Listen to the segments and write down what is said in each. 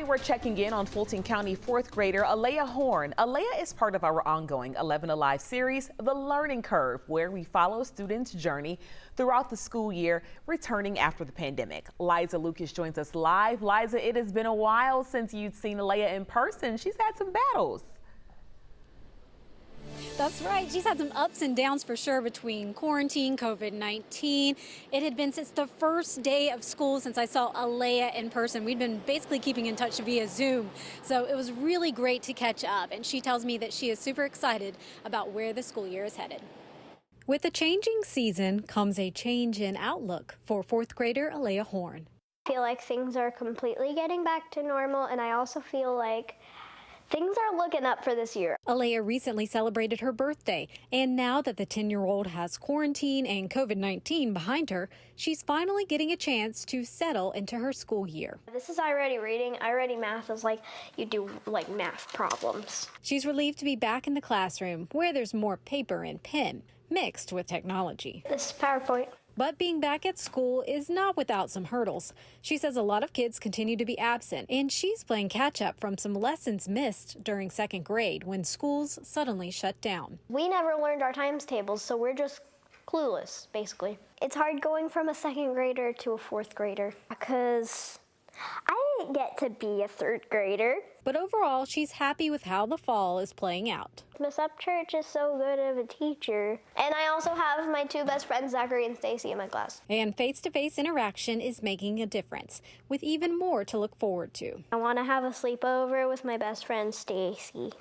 We're checking in on Fulton County fourth grader Alea Horn. Alea is part of our ongoing 11 Alive series, The Learning Curve, where we follow students' journey throughout the school year, returning after the pandemic. Liza Lucas joins us live. Liza, it has been a while since you'd seen Alea in person. She's had some battles. That's right. She's had some ups and downs for sure between quarantine, COVID-19. It had been since the first day of school since I saw Alea in person. We'd been basically keeping in touch via Zoom. So it was really great to catch up. And she tells me that she is super excited about where the school year is headed. With the changing season comes a change in outlook for fourth grader Alea Horn. I feel like things are completely getting back to normal, and I also feel like things are looking up for this year. Alea recently celebrated her birthday, and now that the 10-year-old has quarantine and COVID-19 behind her, she's finally getting a chance to settle into her school year. This is iReady Reading. iReady Math is like you do like math problems. She's relieved to be back in the classroom where there's more paper and pen mixed with technology. This is PowerPoint. But being back at school is not without some hurdles. She says a lot of kids continue to be absent, and she's playing catch up from some lessons missed during second grade when schools suddenly shut down. We never learned our times tables, so we're just clueless, basically. It's hard going from a second grader to a fourth grader because I didn't get to be a third grader. But overall, she's happy with how the fall is playing out. Miss Upchurch is so good of a teacher. And I also have my two best friends, Zachary and Stacy, in my class. And face-to-face interaction is making a difference, with even more to look forward to. I want to have a sleepover with my best friend, Stacy.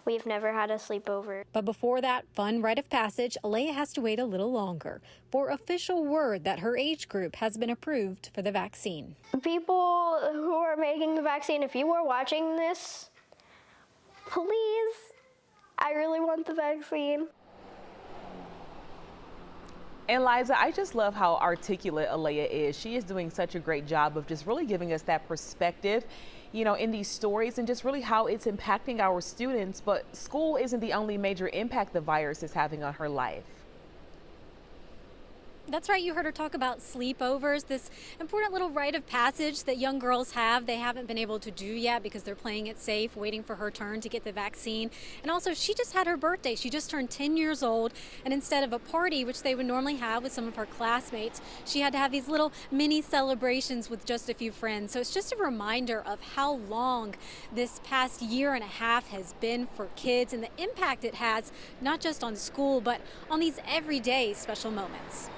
We've never had a sleepover. But before that fun rite of passage, Alea has to wait a little longer for official word that her age group has been approved for the vaccine. People who are making the vaccine, if you are watching this, please, I really want the vaccine. And Liza, I just love how articulate Alea is. She is doing such a great job of just really giving us that perspective, you know, in these stories and just really how it's impacting our students. But school isn't the only major impact the virus is having on her life. That's right. You heard her talk about sleepovers, this important little rite of passage that young girls have. They haven't been able to do yet because they're playing it safe, waiting for her turn to get the vaccine. And also, she just had her birthday. She just turned 10 years old. And instead of a party, which they would normally have with some of her classmates, she had to have these little mini celebrations with just a few friends. So it's just a reminder of how long this past year and a half has been for kids and the impact it has, not just on school, but on these everyday special moments.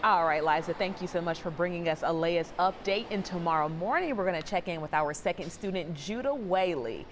All right, Liza, thank you so much for bringing us Alea's update. And tomorrow morning, we're going to check in with our second student, Judah Whaley.